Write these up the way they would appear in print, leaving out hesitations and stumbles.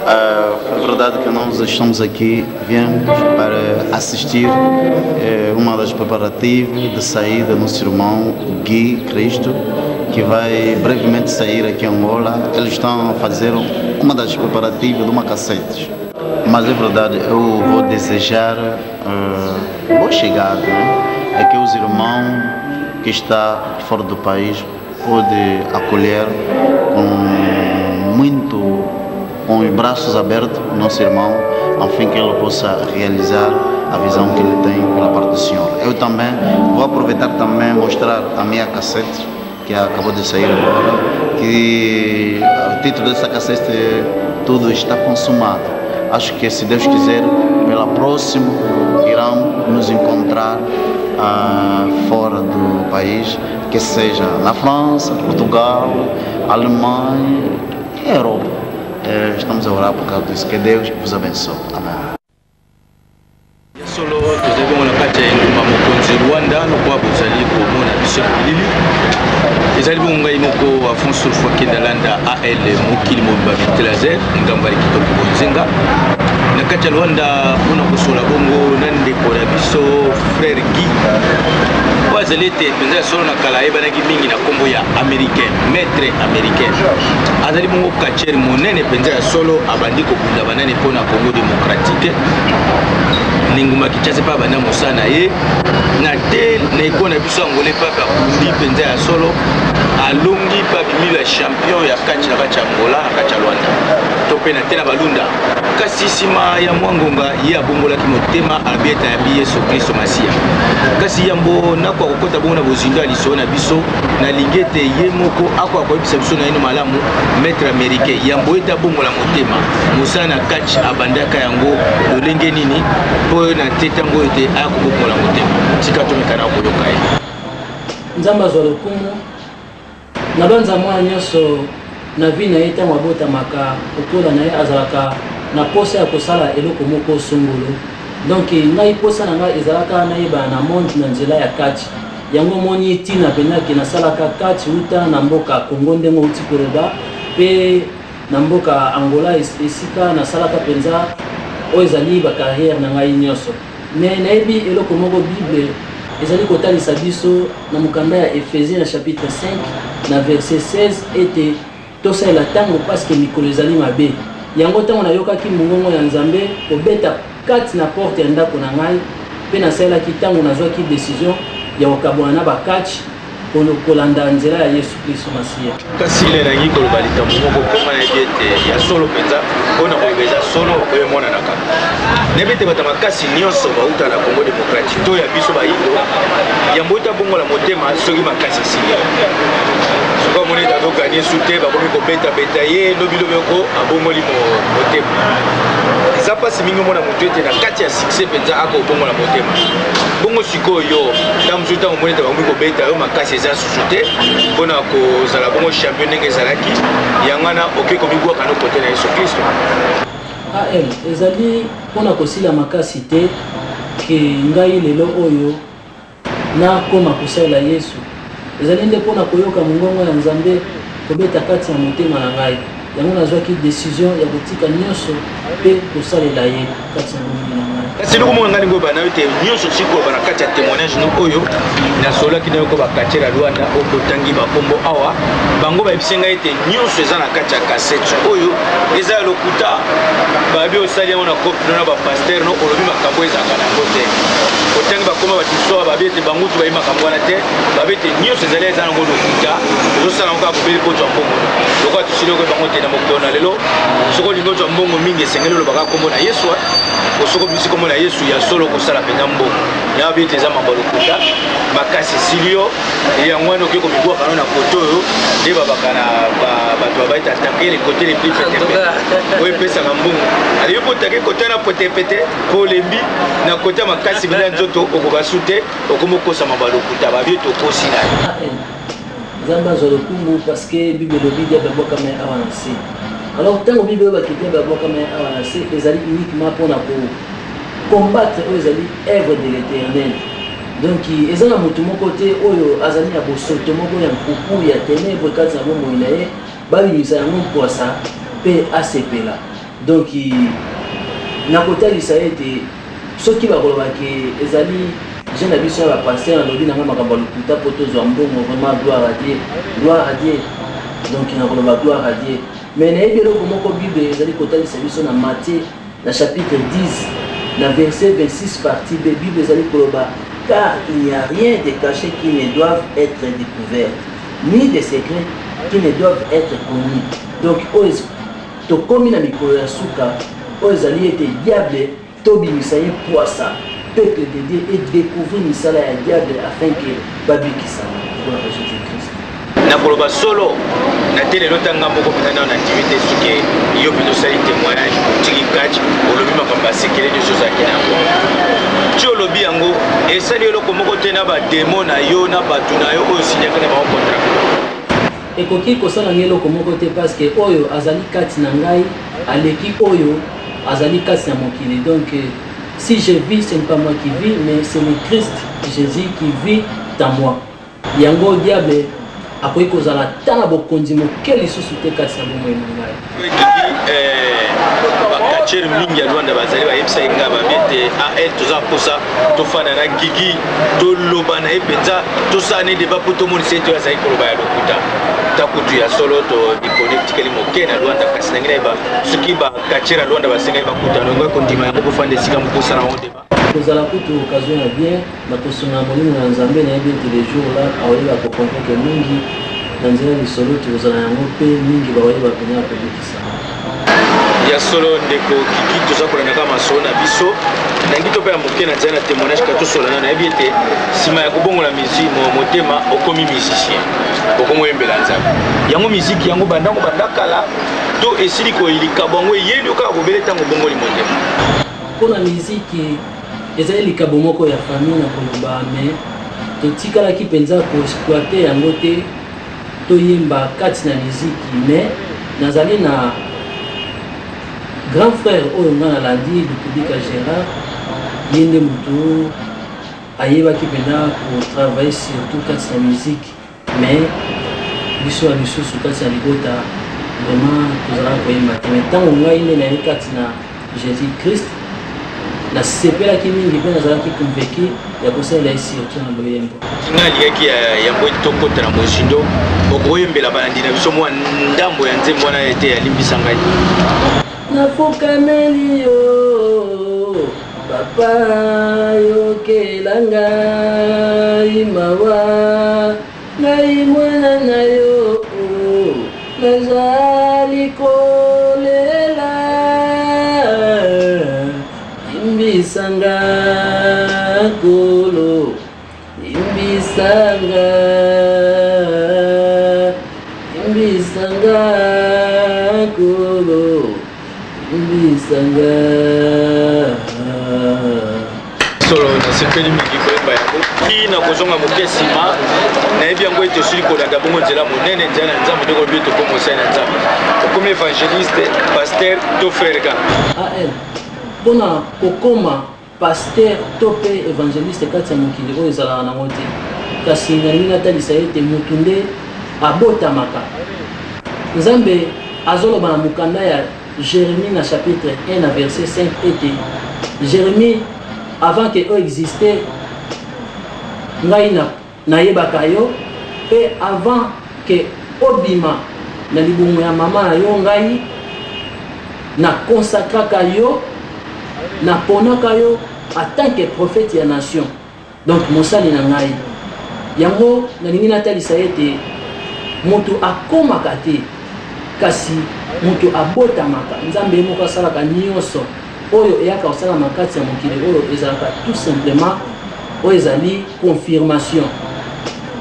É verdade que nós estamos aqui, viemos para assistir uma das preparativas de saída do nosso irmão Gui Cristo, que vai brevemente sair aqui em Angola. Eles estão a fazer uma das preparativas de uma cassete. Mas é verdade, eu vou desejar boa chegada, né? É que os irmãos que estão fora do país podem acolher com os braços abertos o nosso irmão, a fim que ele possa realizar a visão que ele tem pela parte do Senhor. Eu também vou aproveitar também mostrar a minha cassete, que acabou de sair agora, que o título dessa cassete é Tudo Está Consumado. Acho que, se Deus quiser, pela próxima irão nos encontrar fora do país, que seja na França, Portugal, Alemanha e Europa. Estamos a orar por causa disso. Que Deus vos abençoe. Amém. Solo tozali na kati ya engumba mokonzi Rwanda lokwa bozali komona biso bilili ezali bongo ngai moko Afonso Rufakenda landa AL mokili mobimba Mitelazer ngamba kitoko bonzenga na kati ya Rwanda mpona kosola bongo na ndeko na biso frère Guy wazali ete mpenza solo na kala ayebanaki mingi na nkombo ya américain maître américain azali bongo kachere monene mpenza ya solo abandi kobunda banane mpona Congo démocratique ninguma kichase pa bana mosana ye na te na ekona biso angole paka kundi penza ya solo alongi pa bimilo ya champion ya kachi na kachi Angola na kachi Rwanda to pe na te na balunda kasi sima ya mwangonga ye abongolaki motema abieta ya bi Yesu Kristo Masia kasi yambo nakwa kokota bongo na bozindo aliso na biso na lingete ye moko akwa koyebisa biso na ino malamu maître américain yambo eta bongola motema mosana kachi abandaka yango lolenge nini na tetango ete akobokola motema tika tomekana koyoka ye nzambe azwa lokumu na banza mwa nyonso na vi na ye ntango abotamaka kokola na ye azalaka na posa ya kosala eloko moko songolo donc ngai posa na ngai ezalaka nayebana na monde na nzela ya kati yango moni ntina mpenaki nasalaka kati uta na mboka Kongo ndenge uti koloba mpe na mboka Angola esika nasalaka mpenza oyo ezali bacarrière na ngai nyonso me nayebi eloko moko Bible ezali kotalisa biso na mokanda ya Ephésiens na chapitre 5 na verset 16 ete tosalela ntango parceke mikolo ezali mabe yango ntango nayokaki mongongo ya Nzambe kobeta kati na porte ya ndako na ngai mpe nasalelaki ntango nazwaki décision ya kokabwana na bakatch kolanda nzela ya Yesu Kristo Masia kasi ile nangi koloba likambo moko koma na ete ya solo penza mpona koyeba solo oyo emonanaka nayeba ete bato makasi nyonso bauta na Congo démocratique to ya biso bayindo yambo eta bongola motema soki makasi esili soki amoni ete azoganie su te bakomi kobetabeta ye lobilobi oko abongoli motema eza mpasi mingi omona motu ete na kati ya succès mpenza akobongola motema bongo sikoyo ntango mosusu ntango omoni ete bakomi kobeta yo makasi eza susu te mpona kozala bongo champion ndenge ezalaki yango wana oke komibwaka no kote na Yesu Kristo AL ezali mpona kosila makasi te ke ngai lelo oyo nakoma kosalela Yesu ezali nde mpona koyoka mongongo ya Nzambe kobeta kati ya motema na ngai yango nazwaki décision ya kotika nyonso mpe kosalela ye kati ya bomoi na ngai kasi eloko moko ngani ngoyo bana ete nyonso sikoyo na kati ya témoignage no oyo nasolaki nayo ko bakatiere ya Rwanda oyo botangi bakombo awa bango bayebisi ngai ete nyonso eza na kati ya kasete oyo eza ya lokuta babi osali yango na kopino na bapaster no olobi makambo ezalaka nango te otangi bakombo batisoa babi ete bangutu bayi makambo wana te babi ete nyonso ezali eza nango lokuta ezosala yango kaka kobeli kozwa mbongo lokola tosili okoye bango te na mokolo na lelo soki olingi ozwa mbongo mingi esengeli olobaka kombo na Yesu osoko bisi kombo na Yesu ya solo kosala mpenza mbongo ya bi ete eza mambo lokuta makasi esili yo yango wana okoki komibwaka no na kote oyo nde babaka na bato babaita atake le kote le pli petepete oyo epesaka mbongo ali yo potake kote wana petepete po olembi na kote ya makasi bila nzoto okobasu te okomokosa mambo lokuta babi ete okosi na ye Nzambe azwa lokumu parce que Bible elobi dia babwakama ye awa na se alors ntango Bible oyo bakiti babwakama ye awa na se ezali uniquement mpona combattre oyo ezali œuvre de l'éternel donc eza na motu moko te oyo azali na bosoto moko ya mpuku ya ténèbre kati na bomoi na ye babimisa yango mpwasa mpe asepela donc nakotalisa ete soki bakolobaki ezali jeune abiso ya bapasteur alobi nanga makambo ya lokuta mpo tozwa mbongo vraiment gloire à Dieu donc nakoloba gloire à Dieu mais nayebi eloko moko bible ezali kotalisa biso na Matthieu na chapitre 10 na verset 26 partie B bible ezali koloba car il n'y a rien de caché qui ne doivent être découvert ni de secrets qui ne doivent être connus donc tokomi na mikolo ya suka oyo ezali ete diable tobimisa ye poisa peuple de Dieu et découvrir misala ya diable afin que babikisama gloire à Jésus-Christ nakoloba solo na tele lotanga moko mpena na activité soki yo mpe tosali témoignage otiki kati olobi makambo ya sekele nyonso ozalaki nango ti olobi yango esali eloko moko te na bademo na yo na bato na yo oyo sinyaka na bango contrat ekoki kosala ngai eloko moko te parce que oyo azali kati na ngai aleki oyo azali kati na mokili donc si je vis ce n'est pas moi qui vis mais c'est le Christ Jésus qui vit en moi yango diable akoki kozala ta na bokonzi moke lisusu te kati na bomoi na ngai bakachere mingi ya Luanda bazali bayebisa ye ngai babi ete al toza kosa tofanda na gigi toloba na ye mpenza tosala ne deba mpo tomonisa ete oyo azali koloba ya lokuta takutu ya solo toconnectikeli moke na Luanda kasi nangi nayeba soki bakachere ya Luanda basengeli bakutana ngo ekondima yango kofanda esika mokosala yango deba kozala kutu occasion ya bien bakosunga molimo na nzambe nayebi ete les jours là aoyeba koconvaincre mingi na nzela lisolo tokozala yango mpe mingi baoyeba pene ya kobikisa ya solo ndeko kiki toza kolandaka masolo na biso nangi to mpe ya moke na nzela na témoignage ka tosolana nayebi ete nsima ya kobongola motema okomi musicien okomi oyembela nzambe yango miziki yango bandango bandakala to esili koyilika bango eyebi okaka kobele ntango obongoli motema mpona miziki ezali likabo moko ya famille na koloba mais totikalaki mpenza koexploite yango te toyemba kati na miziki mais nazali na grand frère oyo nga nalandi lupudika Gérard ye nde moto ayebaki mpenza kotravaille surtout kati na miziki mais biso ya lisusu kati na libota vraiment tozalaka koyemba te mais ntango ngai nde naye kati na Jésus Christ nasepelaki mingi mpe nazalaki convaincu ya kosalela ye surtout na loyembo nga alikaki yango tokota na moshindo okoyembela balandi na biso mwa ndambo ya nzembo wana ete yalimbisa ngai nafokameli yo papa yokela ngai mawa ngai mwana na yo nazali kolela imbisanga kolo imbisanga kolo imbisanga solo nasepeli mingi koyemba yango ki na kozonga moke nsima nayebi yango ete osili kolanda bongo nzela monene nzela na nzambe ndeko obi tokoma osali na nzambe okomi évangéliste paster to frère mpona kokoma paster to mpe évangéliste kati ya mokili oyo ezalaka nango te kasi nalingi natalisa ete motu nde abotamaka nzambe azoloba na mokanda ya Jérémie na chapitre 1 na verset 5 ete Jérémie avant que oyo existe ngai nayebaka yo mpe avant que obima na libumu ya mama na yo ngai nakonsakraka yo naponaka yo en tant que prophète ya nation donc mosali na ngai yango nalingi natalisa ete moto akomaka te kasi moto abotamaka nzambe moko asalaka nyonso oyo eyaka kosalama kati ya mokili oyo ezalaka tout simplement oyo ezali confirmation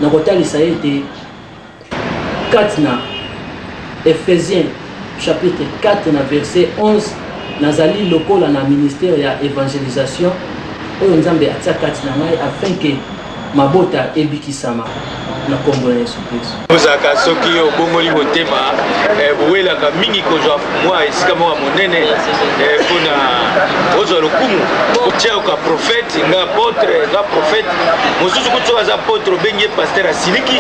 nakotalisa ete kati na Ephésiens chapitre 4 na verset 11 nazali lokola na ministère ya évangélisation oyo nzambe atia kati na ngai afin que mabota ebikisama na kombo na Yesu Kristo. Ozaka soki obongoli motema bowelaka mingi kozwa mwa esika moko monene mpona ozwa lokumu otiaka prophète nga apôtre nga prophète mosusu kuti soki aza apôtre obengi ye paster asiliki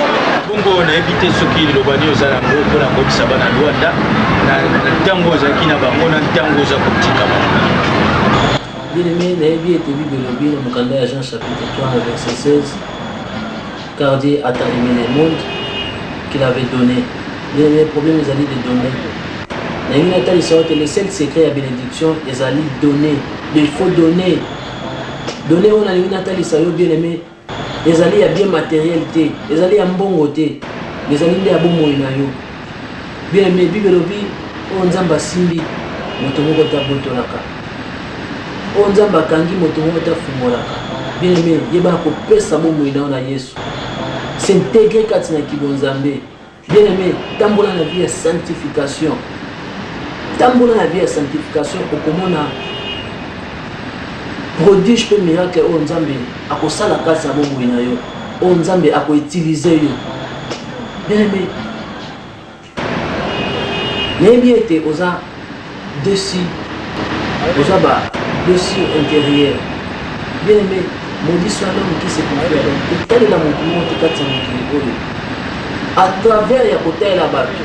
bongo nayebi te soki lobani oza nango mpona kobisa bana Lwanda na ntango ozalaki na bango na ntango oza kotikama. Bien-aimé, nayebi ete Bible elobi na mokanda ya Jean chapitre 3 verset 16, car Dieu a tant aimé le monde qu'il avait donné. Bien-aimé, le problème ezali de donner. Nayebi natalisa ote le seul secret ya bénédiction ezali donner. Il faut donner. Donner on nayebi natalisa yo bien-aimé, ezali ya bien matériel te, ezali ya mbongo te, ezali nde ya bomoi na yo. Bien-aimé, Bible elobi o Nzambe asimbi moto moko tabotolaka. O Nzambe akangi moto moko tafungolaka. Bien-aimé, yeba kopesa bomoi na yo na Yesu. S'intégrer kati na kibonzambe. Bien-aimé, tambola na vie ya sanctification. Tambola na vie ya sanctification okomona prodige pe miracle o Nzambe akosala kati na bomoi na yo. O Nzambe akoutiliser yo. Bien-aimé, nayebi ete oza dessus, oza ba dessus intérieur. Bien-aimé, maudit soit l'homme qui se confie à l'homme. Tel est la mouvement de Katina Kili. À travers ya kotaela bato,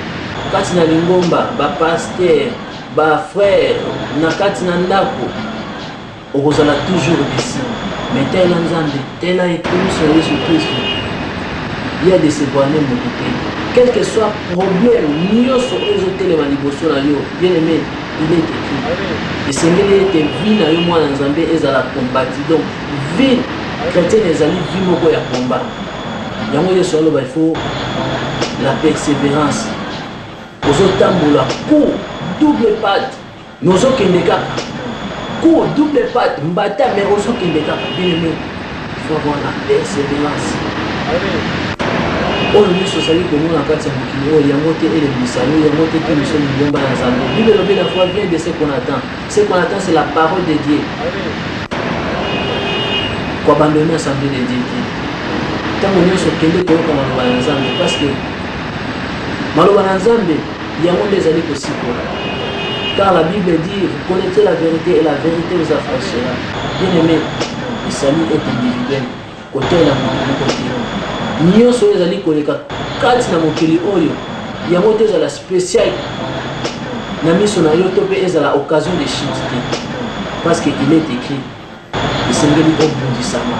Katina Lingomba, ba pasteur, ba frère, na Katina Ndako, ozala toujours ici. Mais tel Nzambe, tel a été sur Jésus Christ. Il y a des séparés motivés. Quel que soit le problème, nous sommes les manibosso na yo. Bien-aimé, il est écrit. Et c'est que vie na yo moi Nzambe ezala combattre. Donc vie chrétienne ezali vie moko ya combat. Yango yeso aloba il faut la persévérance. Ozotambola coup double patte. Nozo kendeka. Coup double patte mbata mais ozo kendeka. Bien-aimé, il faut avoir la persévérance. Oyo miso sali komona kati ya mokili oyo yango te elebisa yo yango te ke miso lingomba na Nzambe. Bible elobi la foi vient de ce qu'on attend. Ce qu'on attend c'est la parole de Dieu. Kwa abandonner l'assemblée de Dieu. Tango nyonso kende koyoka maloba na Nzambe parce que maloba na Nzambe yango nde ezali kosikola. Car la Bible dit vous connaissez la vérité et la vérité vous affranchira. Bien-aimé, le salut est individuel. Côté la mokili côté nyonso ezali koleka kati na mokili oyo yango te ezala spécial na miso na yo to pe ezala occasion de chute te parce que il est écrit esengeli obundisama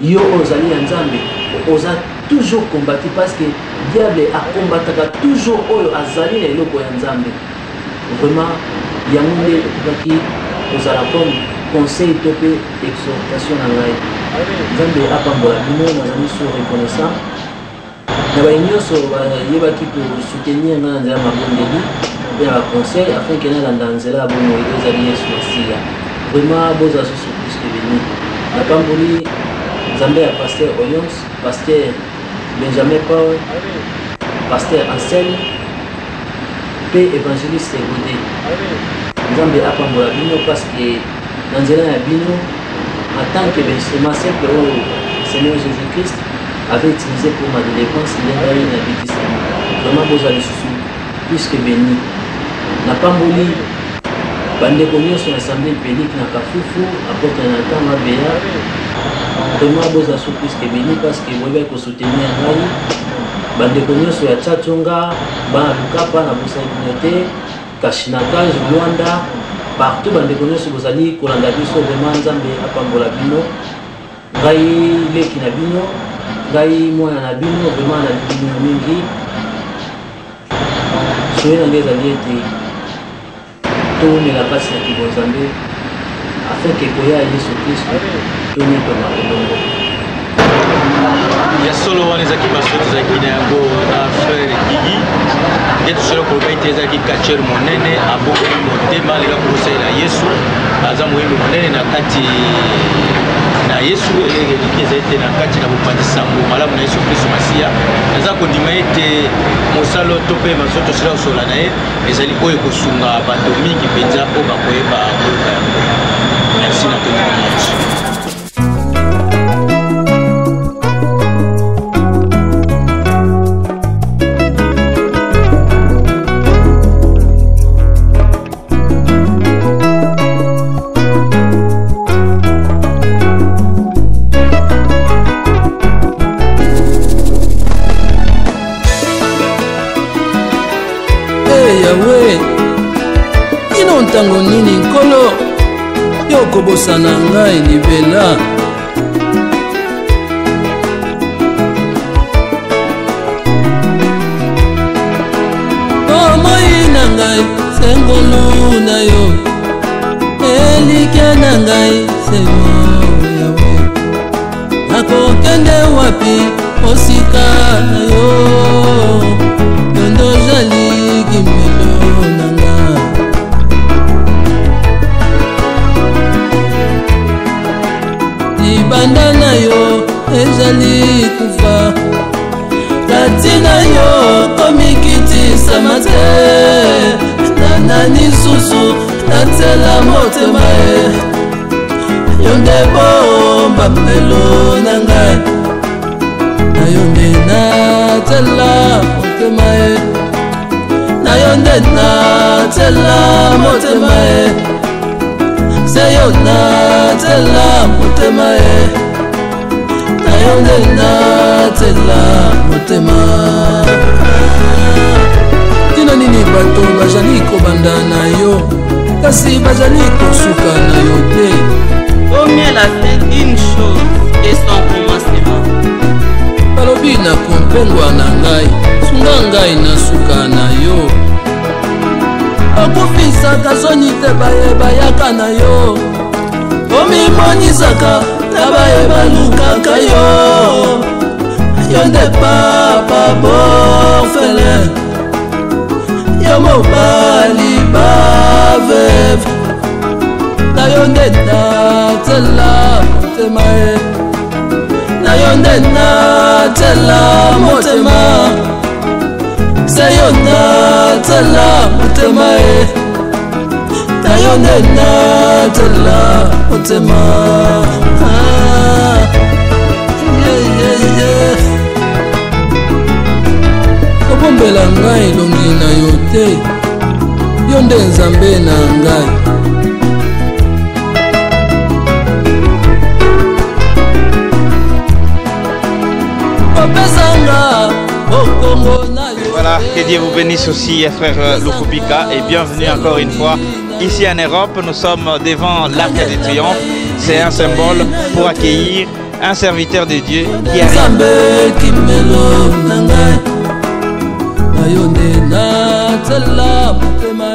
yo ozali ya Nzambe oza toujours combattu parce que diable akombataka toujours oyo azali na eloko ya Nzambe. Vraiment yango nde okokaki ozala comme conseil to pe exhortation na ngai. Nzambe apambola bino nazali so reconnaissant na banyonso bayebaki kosoutenir nga na nzela mabondeli mpe na baconseil afin ke nalanda nzela ya bomoi ezali Yesu Masiya. Vraiment bozala so plus que béni. Napamboli Nzambe ya pasteur Oyons, pasteur Benjamin Paul, pasteur Anselme mpe évangéliste Godé. Nzambe apambola bino parce que na nzela ya bino en tant que instrument simple au Seigneur Jésus-Christ avait utilisé pour ma délivrance, il y a eu une habitude. Vraiment, vous allez sous plus que béni. N'a pas moulu, bande connus sur l'assemblée pénique n'a pas foufou, apporte un temps à béa. Vraiment, vous allez plus que béni parce que vous avez soutenir un rail. Bande connus sur la Tchatunga, Banalukapa, na Boussa Communauté, Kashinaka, Rwanda. Partout bande connus vous allez kolanda biso vraiment Nzambe apambola bino ngai leki na bino ngai mwana na bino vraiment na bino mingi soye na ngeza liete to mela kasi ya kibonzambe afin que koya Yesu Kristo to nito makelongo ya solo wana ezaki basoto ezaki na yango na frère Gigi nde tosolo koloba ete ezalaki kachere monene abokoli motema alinga kosalela Yesu aza moyembi monene na kati na Yesu eleki ezali te na kati na bopandisango malamu na Yesu Kristo Masiya. Naza kondima ete mosalo to mpe mazoto tosila kosola na ye ezali oyo kosunga bato mingi mpenza oyo bakoyeba koyoka yango. Merci na tongi nyonso. ntango nini nkolo yo kobosana ngai libela omoi na ngai sengolu na yo elike na ngai semo yawe nakokende wapi osika na yo yondo jali kimelo na ngai libanda na yo ezali kufa kati na yo komikitisa te nanani susu natela motema yo nde bomba melo na ngai na yo nde natela motema na yo nde natela motema se yo natela motema na yo nde natela motema tina nini bato bazali kobanda na yo kasi bazali kosuka na yo te. Omiel a fait une chose et son commencement. Balobi na kompengwa na ngai sunga ngai na suka na yo okufisaka soni te bayaka na yo omimonisaka na balukaka yo yo nde papa borfele yo mobali baveve na yo nde natela motema na yo nde natela motema se yo natela motema na yo nde natela motema kobombela ngai elongi na yo te yo nde nzambe na ngai Voilà, que Dieu vous bénisse aussi, frère Lukubika, et bienvenue encore une fois ici en Europe. Nous sommes devant l'Arc du Triomphe. C'est un symbole pour accueillir un serviteur de Dieu qui arrive. Na yo nde natela motema